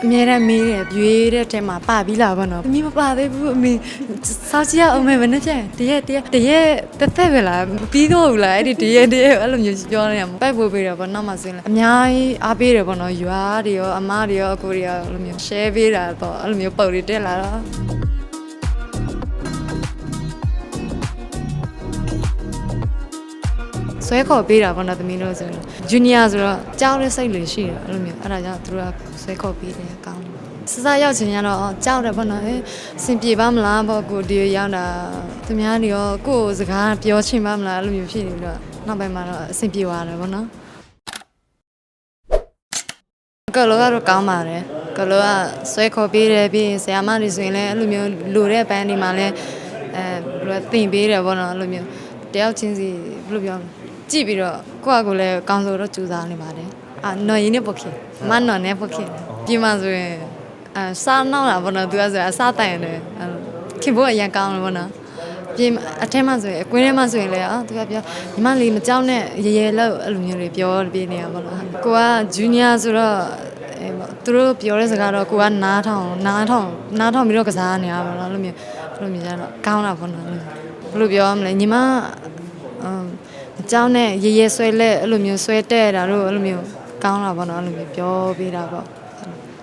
အမြဲတမ်းမေးတယ်ရွေးတဲ့ထဲမှာပါပြီးလာပါတော့။အမီမပါသေးဘူးအမေစောက်ကြည့်အောင်မယ်မနေ့ပြန်တရက်တက်ပဲလားပြီးတော့ဘူးလားအဲ့ဒီတရက်အဲ့လိုမျိုးပြောနေရမှာပိုက်ပို့ပေးတယ်ပေါ့နောက်မှဆိုရင်အများကြီးအားပေးတယ်ပေါ့နော်ရွာတွေရောအမတွေရောအကိုတွေရောအဲ့လိုမျိုး share ပေးတာပေါ့အဲ့လိုမျိုးပုံတွေတက်လာတော့ဆွဲခေါ်ပေးတာပေါ့နော်သမီးတို့ဆိုရင်ဂျူနီယာဆိုတော့ကြောက်တဲ့စိတ်လေးရှိတယ်အဲ့လိုမျိုးအဲ့ဒါကြောင့်သူတို့ကဆွဲခေါ်ပေးတယ်အကောင်းစစရောက်ချင်ရတော့ကြောက်တယ်ပေါ့နော်စင်ပြေပါမလားပေါ့ကိုဒီရောက်တာသူများတွေရောကိုယ်စကားပြောချင်ပါမလားအဲ့လိုမျိုးဖြစ်နေတော့နောက်ပိုင်းမှာတော့အဆင်ပြေသွားတယ်ပေါ့နော်ကလောကတော့ကောင်းပါတယ်ကလောကဆွဲခေါ်ပေးတယ်ပြီးဆရာမတွေဆိုရင်လည်းအဲ့လိုမျိုးလိုတဲ့ဘန်းတွေမှာလည်းဘယ်လိုသင်ပေးတယ်ပေါ့နော်အဲ့လိုမျိုးတယောက်ချင်းစီဘယ်လိုပြောကြည့်ပြီးတော့ကိုယ့်အကိုလည်းကောင်းဆိုတော့ကြိုးစားနေပါတယ်နော်ရင်းနေပုတ်ခင်မနော်နဲ့ပုတ်ခင်ပြင်မှာဆိုရင်စားနောက်လာပေါ့နော်သူကဆိုအစားတိုင်တယ်ခင်ဖို့အရင်ကောင်းတယ်ပေါ့နော်ပြင်အထက်မှာဆိုရင်အကွင်းထဲမှာဆိုရင်လည်းသူကပြောညီမလေးမကြောက်နဲ့ရေလောက်အဲ့လိုမျိုးတွေပြောပြနေရပါတော့ကိုကဂျူနီယာဆိုတော့သူတို့ပြောတဲ့စကားတော့ကိုကနားထောင်ပြီးတော့ကစားနေရပါတော့အဲ့လိုမျိုးကျတော့ကောင်းတာပေါ့နော်ဘယ်လိုပြောမလဲညီမအเจ้าနဲ့ရေဆွဲလက်အဲ့လိုမျိုးဆွဲတဲ့တာတို့အဲ့လိုမျိုးကောင်းတာပေါ့နော်အဲ့လိုမျိုးပြောပေးတာပေါ့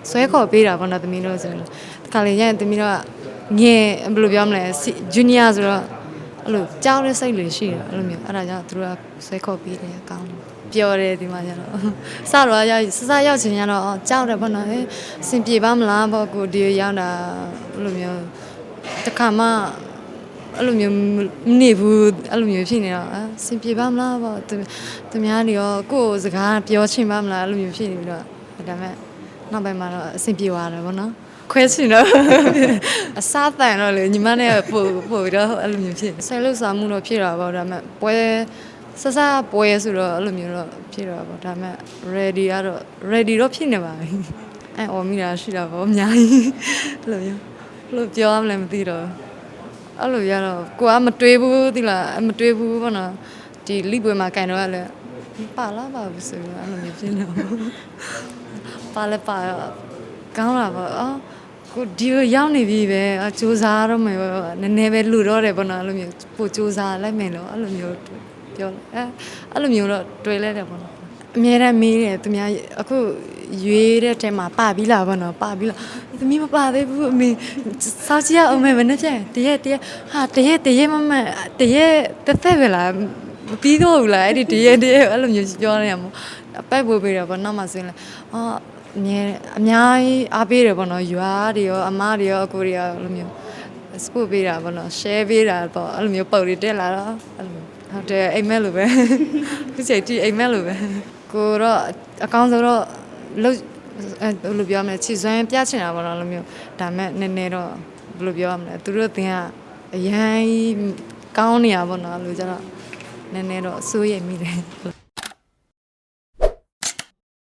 ဆွဲခေါ်ပေးတာပေါ့နော်သမီးတို့ဆိုရင်တခါလေရရင်သမီးတို့ကငယ်ဘယ်လိုပြောမလဲဂျူနီယာဆိုတော့အဲ့လိုကြောက်တဲ့စိတ်လေးရှိတယ်အဲ့လိုမျိုးအဲ့ဒါကြောင့်သူတို့ကဆွဲခေါ်ပေးတယ်ကောင်းတယ်ပြောတယ်ဒီမှာကျတော့စတော့ရောက်ချင်ရတော့ကြောက်တယ်ပေါ့နော်စင်ပြေပါမလားပေါ့ကိုဒီရောက်တာအဲ့လိုမျိုးတခါမှအဲ့လိုမျိုးနေဘူးအဲ့လိုမျိုးဖြစ်နေတော့စင်ပြေပါမလားပေါ့သူများတွေရောကိုယ်စကားပြောချင်ပါမလားအဲ့လိုမျိုးဖြစ်နေပြီးတော့ဒါပေမဲ့နောက်ပိုင်းမှာတော့အဆင်ပြေသွားတယ်ပေါ့နော်ခွဲချင်တော့အစားတန်တော့လေညီမနဲ့ပို့တော့အဲ့လိုမျိုးဖြစ်ဆယ်လို့စားမှုတော့ဖြစ်တာပေါ့ဒါပေမဲ့ပွဲစပွဲဆိုတော့အဲ့လိုမျိုးတော့ဖြစ်တော့ပေါ့ဒါပေမဲ့ ready တော့ဖြစ်နေပါပြီအော်မိတာရှိတာပေါ့အများကြီးအဲ့လိုမျိုးဘယ်လိုပြောရမလဲမသိတော့အဲ့လိုရတော့ကိုကမတွေးဘူးသီလားမတွေးဘူးပေါ့နော်ဒီလိပွဲမှာကန်တော့ကလည်းပါလားပါဘူးဆိုတော့အဲ့လိုမျိုးဖြစ်နေတော့ပါလဲပါကောင်းတာပေါ့ကိုဒီရောက်နေပြီပဲစူးစားတော့မယ်နည်းနည်းပဲလူတော့တယ်ပေါ့နော်အဲ့လိုမျိုးပိုစူးစားလိုက်မယ်လို့အဲ့လိုမျိုးပြောအဲ့လိုမျိုးတော့တွေ့လဲတယ်ပေါ့နော်အမြဲတမ်းမေးတယ်သူများအခုရွေးတဲ့ထဲမှာပါပြီးလာပေါ့နော်ပါပြီးလာသမီးမပါသေးဘူးအမေစောက်ကြည့်အောင်မယ်မနေ့ပြန်တရက်မမတရက်တက်ပဲလားပြီးတော့ဘူးလားအဲ့ဒီတရက်အဲ့လိုမျိုးပြောနေရမှာပိုက်ပို့ပေးတယ်ပေါ့နောက်မှဆိုရင်လည်းအများကြီးအားပေးတယ်ပေါ့နော်ရွာတွေရောအမတွေရောအကိုတွေရောအဲ့လိုမျိုးစပို့ပေးတာပေါ့နော် share ပေးတာပေါ့အဲ့လိုမျိုးပုံတွေတက်လာတော့အဲ့လိုဟုတ်တယ်အိမ်မက်လိုပဲခုချိန်ကြည့်အိမ်မက်လိုပဲကိုတော့အကောင်းဆုံးတော့လို့ဘယ်လိုပြောမလဲချစ်စွမ်းပြချင်တာပေါ့နော်အဲ့လိုမျိုးဒါမဲ့နည်းနည်းတော့ဘယ်လိုပြောမလဲသူတို့တင်ကအရန်ကောင်းနေရပေါ့နော်အဲ့လိုကျတော့နည်းနည်းတော့စိုးရိမ်မိတယ်